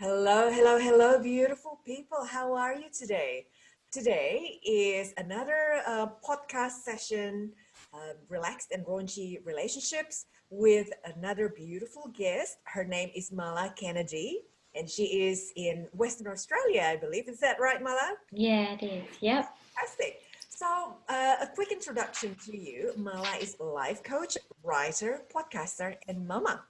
Hello, hello, hello, beautiful people. How are you today? Today is another podcast session, Relaxed and Raunchy Relationships, with another beautiful guest. Her name is Mala Kennedy, and she is in Western Australia, I believe. Is that right, Mala? Yeah, it is. Yep. Fantastic. So, a quick introduction to you. Mala is a life coach, writer, podcaster, and mama.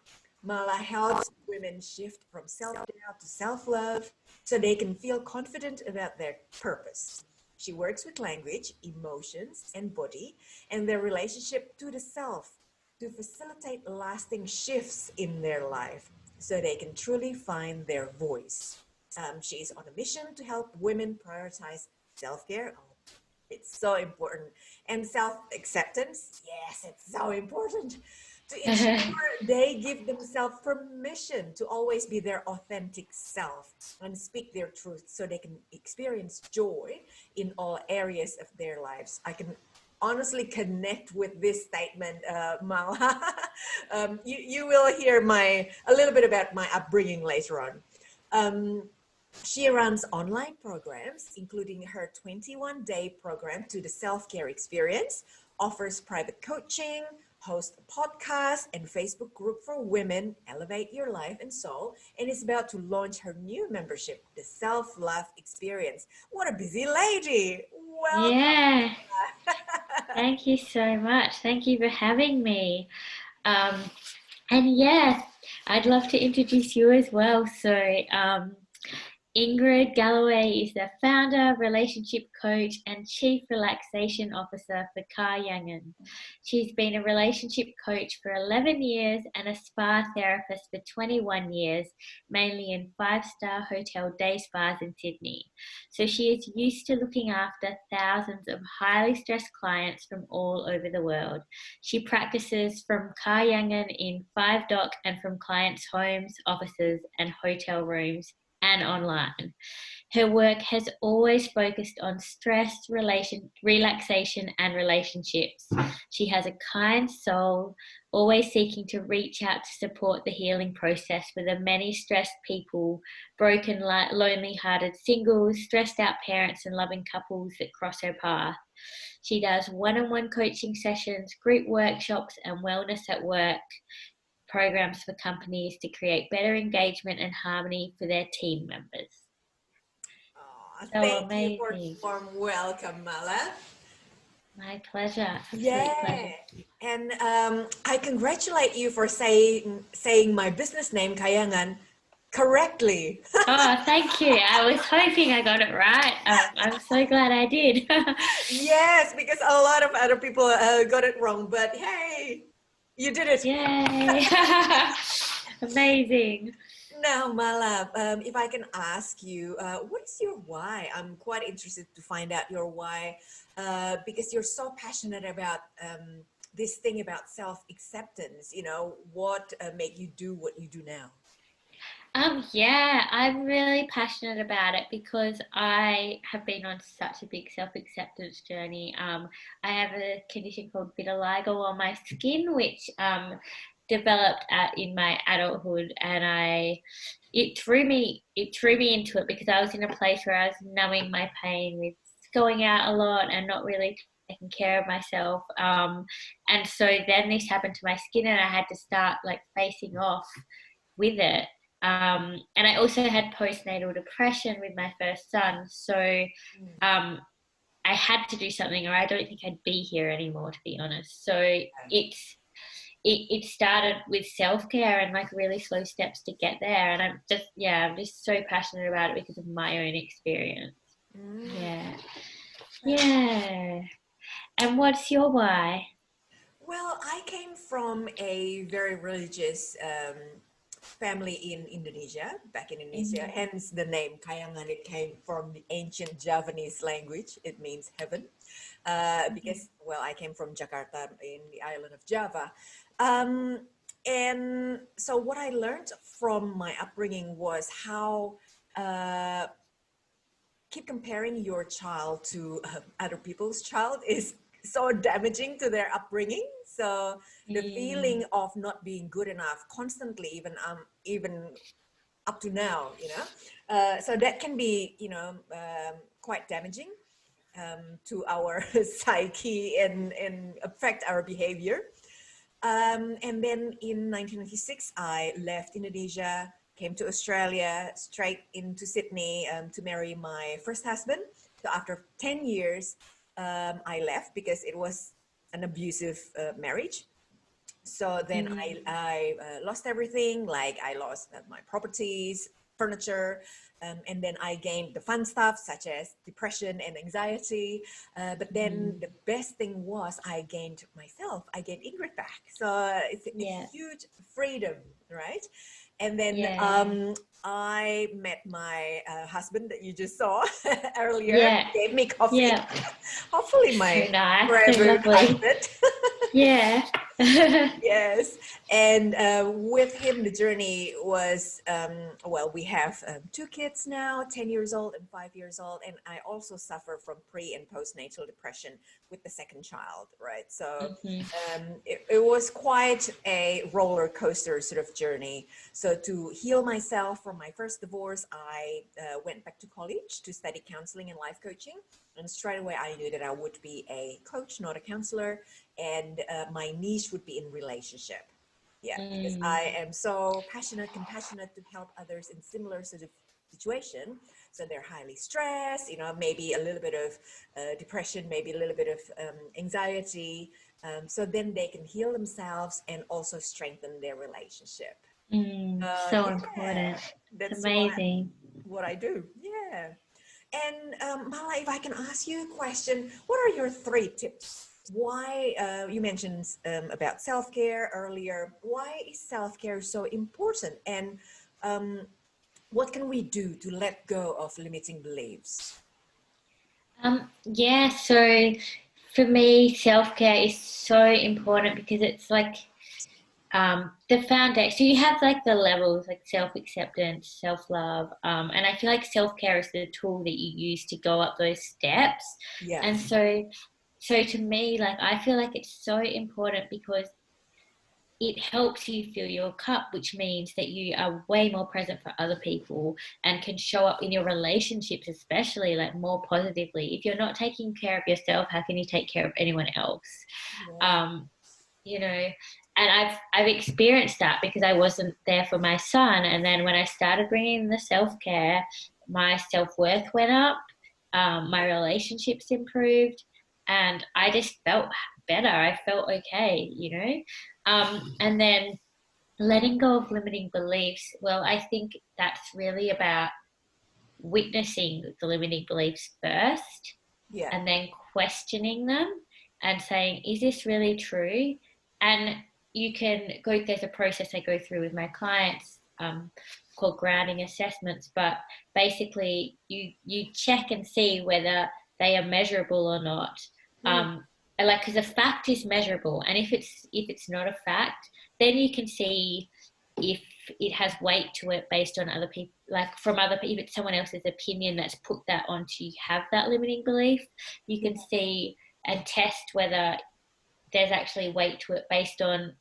Mala helps women shift from self-doubt to self-love so they can feel confident about their purpose. She works with language, emotions, and body and their relationship to the self to facilitate lasting shifts in their life so they can truly find their voice. She is on a mission to help women prioritize self-care. Oh, it's so important. And self-acceptance. Yes, it's so important to ensure they give themselves permission to always be their authentic self and speak their truth so they can experience joy in all areas of their lives. I can honestly connect with this statement, Mala. You will hear a little bit about my upbringing later on. Um, she runs online programs, including her 21-day program to the self-care experience, offers private coaching, hosts a podcast and Facebook group for women, Elevate Your Life and Soul, and is about to launch her new membership, the Self-Love Experience. What a busy lady! Welcome. Yeah. Thank you so much. Thank you for having me. Um, and yes, I'd love to introduce you as well. Ingrid Galloway is the founder, relationship coach, and chief relaxation officer for KAHYANGAN. She's been a relationship coach for 11 years and a spa therapist for 21 years, mainly in five-star hotel day spas in Sydney. So she is used to looking after thousands of highly stressed clients from all over the world. She practices from KAHYANGAN in 5 Dock and from clients' homes, offices, and hotel rooms and online. Her work has always focused on stress, relaxation, and relationships. She has a kind soul, always seeking to reach out to support the healing process for the many stressed people, broken, lonely-hearted singles, stressed-out parents, and loving couples that cross her path. She does one-on-one coaching sessions, group workshops, and wellness at work programs for companies to create better engagement and harmony for their team members. Oh, So thank you for amazing. the warm welcome, Mala. My pleasure. Absolute Yeah, pleasure. and I congratulate you for saying my business name Kayangan correctly. Oh, thank you. I was hoping I got it right. I'm so glad I did. Yes, because a lot of other people got it wrong, but hey, you did it. Yay. Amazing. Now, Mala, if I can ask you, what is your why? I'm quite interested to find out your why, because you're so passionate about this thing about self-acceptance. You know, what made you do what you do now? Yeah, I'm really passionate about it because I have been on such a big self-acceptance journey. I have a condition called vitiligo on my skin, which developed in my adulthood, and it threw me into it because I was in a place where I was numbing my pain with going out a lot and not really taking care of myself. And so then this happened to my skin, and I had to start like facing off with it. And I also had postnatal depression with my first son. So um, I had to do something, or I don't think I'd be here anymore, to be honest. So it started with self-care and like really slow steps to get there. And I'm just so passionate about it because of my own experience. Mm. Yeah. Yeah. And what's your why? Well, I came from a very religious family in Indonesia, back in Indonesia, Mm. hence the name Kayangan. It came from the ancient Javanese language. It means heaven. Because, well, I came from Jakarta in the island of Java. Um, and so what I learned from my upbringing was how uh, keep comparing your child to other people's child is so damaging to their upbringing. So the Yeah. feeling of not being good enough constantly, even up to now, so that can be, quite damaging to our psyche and affect our behavior. And then in 1996, I left Indonesia, came to Australia, straight into Sydney to marry my first husband. So after 10 years, I left because it was an abusive marriage. So then I lost everything. Like I lost my properties, furniture, and then I gained the fun stuff such as depression and anxiety. But then the best thing was I gained myself. I gained Ingrid back. So it's a Yeah. huge freedom, right? And then Yeah. I met my husband that you just saw earlier. Yeah. He gave me coffee. Yeah. Hopefully So my nice. So forever lovely. husband. Yeah. Yes, and with him, the journey was well. We have two kids now, 10 years old and 5 years old, and I also suffer from pre and postnatal depression with the second child. Right, so Mhm. it was quite a roller coaster sort of journey. So to heal myself from my first divorce, I went back to college to study counseling and life coaching, and straight away I knew that I would be a coach, not a counselor, and my niche would be in relationship. Yeah, because I am so compassionate to help others in similar sort of situation. So they're highly stressed, maybe a little bit of depression, maybe a little bit of anxiety. So then they can heal themselves and also strengthen their relationship. So Yeah, important. It's that's amazing. what I do. Yeah. And Mala, if I can ask you a question, what are your 3 tips? Why, you mentioned about self-care earlier. Why is self-care so important? And what can we do to let go of limiting beliefs? Yeah, so for me, self-care is so important because it's like the foundation. So you have like the levels, like self-acceptance, self-love, and I feel like self-care is the tool that you use to go up those steps. Yeah. And so to me, like I feel like it's so important because it helps you fill your cup, which means that you are way more present for other people and can show up in your relationships, especially like more positively. If you're not taking care of yourself, how can you take care of anyone else? Yeah. Um, you know, and I've experienced that because I wasn't there for my son, and then when I started bringing the self care, my self worth went up, my relationships improved, and I just felt better. I felt okay, and then letting go of limiting beliefs. Well, I think that's really about witnessing the limiting beliefs first Yeah. and then questioning them and saying, is this really true? And you can go, there's a process I go through with my clients called grounding assessments, but basically you check and see whether they are measurable or not. Mm. Like, because a fact is measurable, and if it's not a fact, then you can see if it has weight to it based on other people, like from other people, if it's someone else's opinion that's put that on to have that limiting belief, you Yeah. can see and test whether there's actually weight to it based on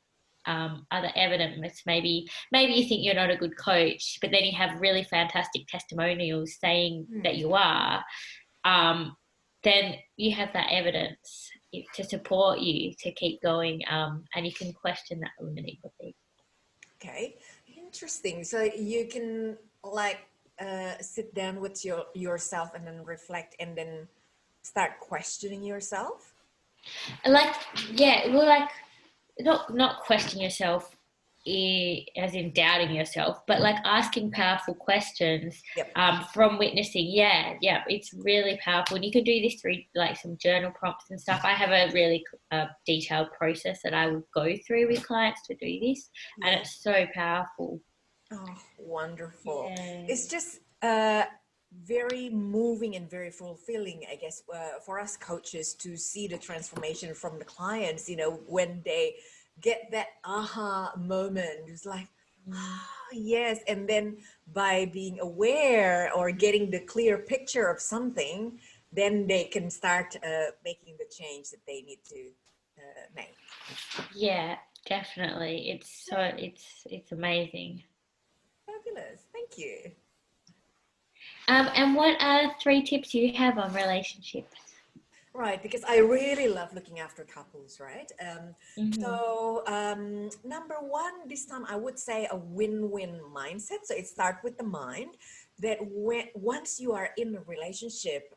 other evidence. Maybe you think you're not a good coach, but then you have really fantastic testimonials saying that Mm. you are. Then you have that evidence to support you to keep going, and you can question that limiting belief. Okay. Interesting. So you can like sit down with yourself and then reflect and then start questioning yourself. Like, yeah, well, like not question yourself as in doubting yourself, but like asking powerful questions Yep. from witnessing. Yeah, it's really powerful, and you can do this through like some journal prompts and stuff. I have a really detailed process that I would go through with clients to do this, and Yeah. it's so powerful. Oh, wonderful. Yeah. It's just very moving and very fulfilling, I guess, for us coaches to see the transformation from the clients, when they get that aha moment. It's like, Mm. ah, yes. And then by being aware or getting the clear picture of something, then they can start making the change that they need to make. Yeah, definitely. It's Yeah, it's amazing. fabulous. Thank Thank you. And what are 3 tips you have on relationships? Right, because I really love looking after couples, right? Mm-hmm. Number one, this time I would say a win-win mindset. So it starts with the mind that once you are in a relationship,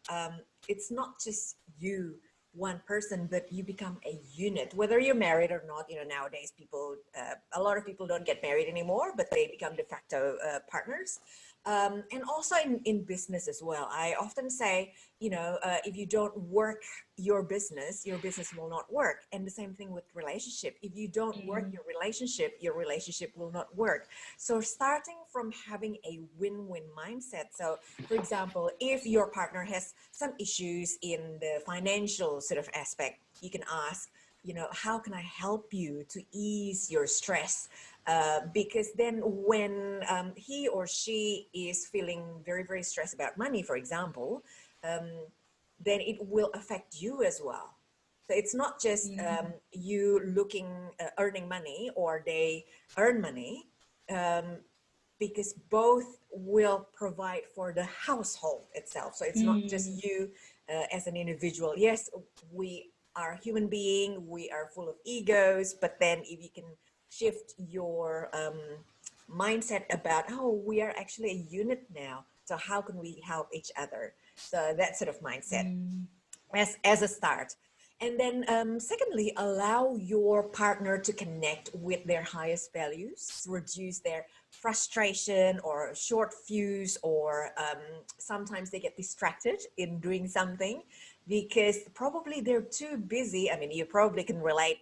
it's not just you, one person, but you become a unit. Whether you're married or not, nowadays a lot of people don't get married anymore, but they become de facto partners. And also in business as well. I often say, if you don't work your business will not work. And the same thing with relationship. If you don't work your relationship will not work. So starting from having a win-win mindset. So for example, if your partner has some issues in the financial sort of aspect, you can ask, how can I help you to ease your stress? Because then when he or she is feeling very, very stressed about money, for example, then it will affect you as well. So it's not just you earning money or they earn money, because both will provide for the household itself. So it's not just you as an individual. Yes, we are human being, we are full of egos, but then if you can shift your mindset about, oh, we are actually a unit now, so how can we help each other? So that sort of mindset as a start. And then secondly, allow your partner to connect with their highest values, reduce their frustration or short fuse, or sometimes they get distracted in doing something because probably they're too busy. I mean, you probably can relate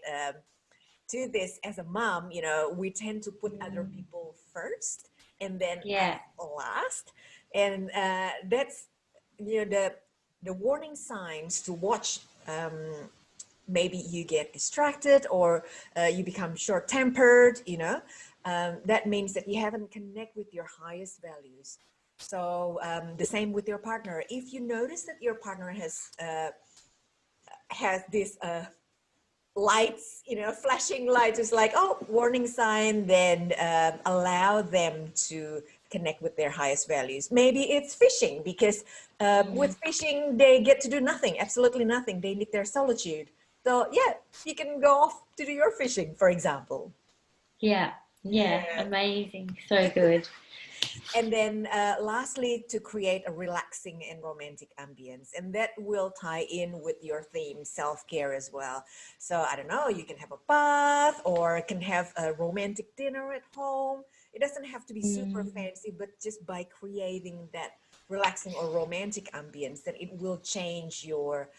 to this as a mom. We tend to put other people first and then Yeah. last. And that's, the warning signs to watch. Maybe you get distracted or you become short-tempered, that means that you haven't connect with your highest values. So the same with your partner. If you notice that your partner has this lights, flashing lights, is like, oh, warning sign, then allow them to connect with their highest values. Maybe it's fishing, because with fishing they get to do nothing, absolutely nothing. They need their solitude. So yeah, you can go off to do your fishing, for example. Yeah. Yeah. Yeah. Amazing. So good. And then lastly, to create a relaxing and romantic ambience. And that will tie in with your theme, self-care, as well. So I don't know, you can have a bath or can have a romantic dinner at home. It doesn't have to be super fancy, but just by creating that relaxing or romantic ambience, that it will change your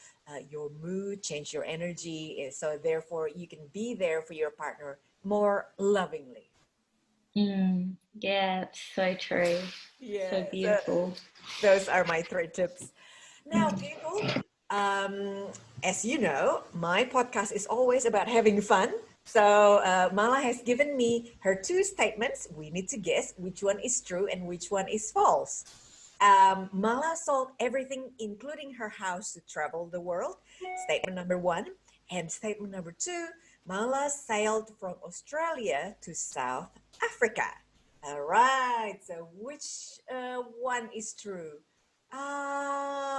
mood, change your energy. So therefore you can be there for your partner more lovingly. Yeah, so true. So Yeah, so beautiful. those are my 3 tips. Now, people, as you know, my podcast is always about having fun. So Mala has given me her 2 statements. We need to guess which one is true and which one is false. Mala sold everything, including her house, to travel the world. Statement number 1. And statement number 2, Mala sailed from Australia to South Africa. All right. So which one is true?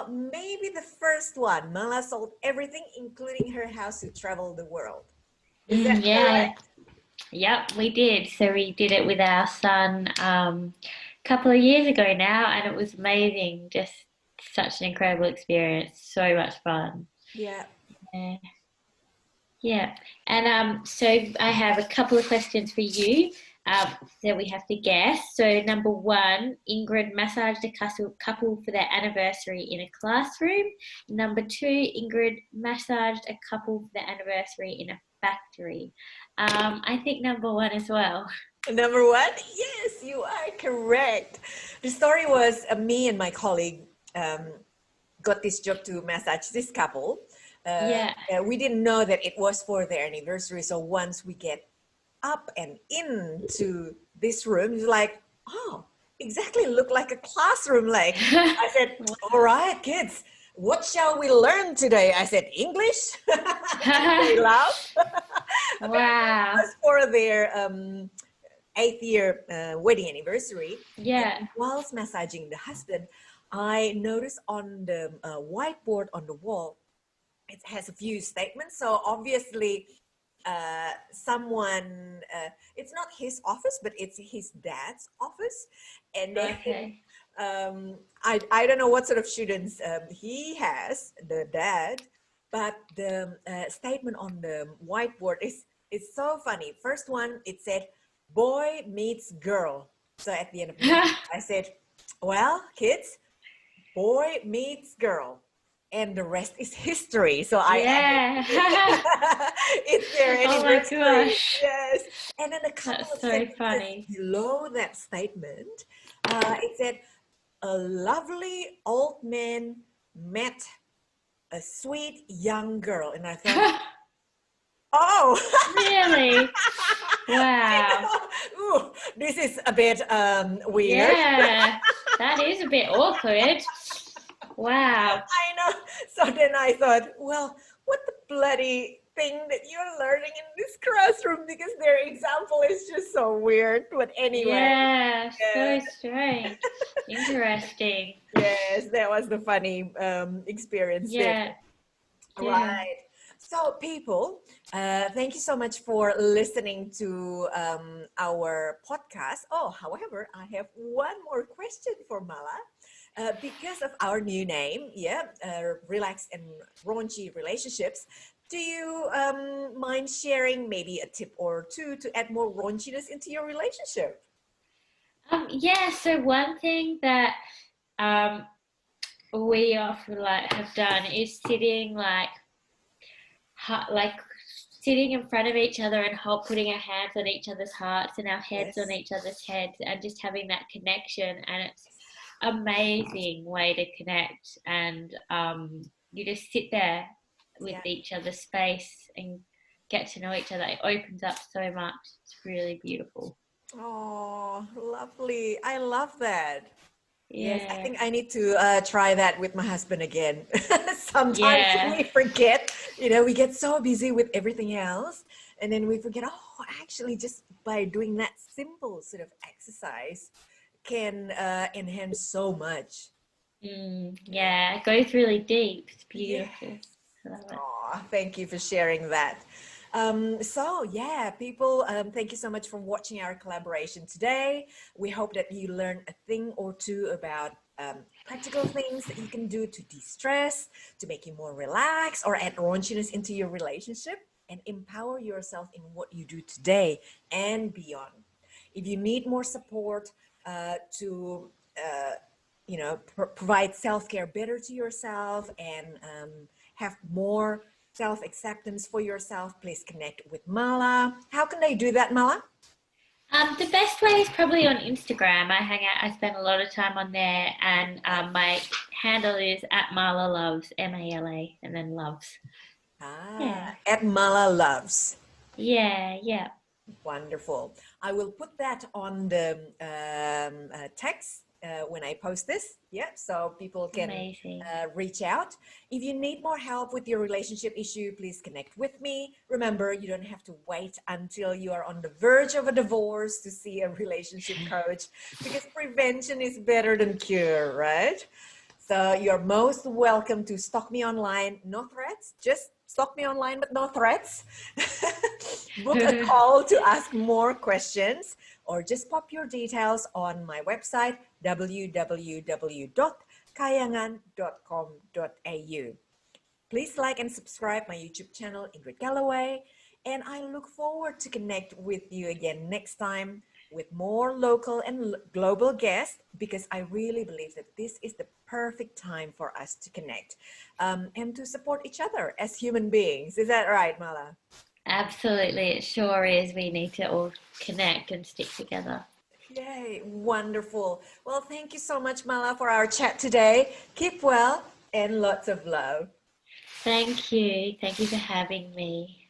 Maybe the first one. Mala sold everything, including her house, to travel the world. Is that Yeah. correct? Yep, we did. So we did it with our son a couple of years ago now, and it was amazing. Just such an incredible experience. So much fun. Yeah. Yeah. Yeah. And so I have a couple of questions for you that we have to guess. So number 1, Ingrid massaged a couple for their anniversary in a classroom. Number 2, Ingrid massaged a couple for their anniversary in a factory. I think number 1 as well. Number 1? Yes, you are correct. The story was me and my colleague got this job to massage this couple. Yeah. We didn't know that it was for their anniversary. So once we get up and into this room, it's like, oh, exactly, look like a classroom. Like I said, all right, kids, what shall we learn today? I said, English. They laughed. Apparently it Wow. was for their 8th year wedding anniversary. Yeah. And whilst massaging the husband, I noticed on the whiteboard on the wall, it has a few statements. So obviously, someone, it's not his office, but it's his dad's office. And then Okay. I don't know what sort of students he has, the dad, but the statement on the whiteboard is so funny. First one, it said, boy meets girl. So at the end of the meeting, I said, well, kids, boy meets girl. And the rest is history. So I added, Yeah. it's their Oh my anniversary. gosh. Yes. And then a couple That's of so sentences funny. below that statement, it said, a lovely old man met a sweet young girl. And I thought, oh, Really? I Wow. know. Ooh, this is a bit weird. Yeah. That is a bit awkward. Wow. I know. So then I thought, well, what the bloody thing that you're learning in this classroom, because their example is just so weird. But anyway, Yeah. yeah. So strange. Interesting. Yes, that was the funny experience there. Yeah. Yeah. Right. So, people, thank you so much for listening to our podcast. Oh, however, I have one more question for Mala. Because of our new name, Relax and Raunchy Relationships, do you mind sharing maybe a tip or two to add more raunchiness into your relationship? Yeah, so one thing that um we often like have done is sitting like sitting in front of each other and putting our hands on each other's hearts and our heads on Yes. each other's heads and just having that connection, and it's amazing way to connect, and you just sit there with Yeah. each other's space and get to know each other. It opens up so much. It's really beautiful. Oh, lovely. I love that. Yes, I Yeah. think I need to try that with my husband again. Sometimes Yeah. we forget, we get so busy with everything else, and then we forget, oh, actually, just by doing that simple sort of exercise can enhance so much. Yeah, it goes really deep. It's Yes. beautiful. I love it. Oh, thank you for sharing that. So yeah, people, thank you so much for watching our collaboration today. We hope that you learned a thing or two about practical things that you can do to de-stress, to make you more relaxed, or add raunchiness into your relationship and empower yourself in what you do today and beyond. If you need more support to provide self-care better to yourself and have more self-acceptance for yourself, please connect with Mala. How can they do that, Mala? The best way is probably on Instagram. I hang out. I spend a lot of time on there, and my handle is at Mala Loves, MALA, and then loves. Yeah, At Mala Loves. yeah, yeah. Wonderful. I will put that on the text when I post this. Yeah, so people can Amazing. reach out. If you need more help with your relationship issue, please connect with me. Remember, you don't have to wait until you are on the verge of a divorce to see a relationship coach, because prevention is better than cure, right? So you're most welcome to stalk me online. No threats, just stalk me online, but no threats. Book a call to ask more questions, or just pop your details on my website, www.kayangan.com.au. Please like and subscribe my YouTube channel, Ingrid Galloway, and I look forward to connect with you again next time with more local and global guests, because I really believe that this is the perfect time for us to connect and to support each other as human beings. Is that right, Mala? Absolutely, it sure is. We need to all connect and stick together. Yay, wonderful. Well, thank you so much, Mala, for our chat today. Keep well and lots of love. Thank you. Thank you for having me.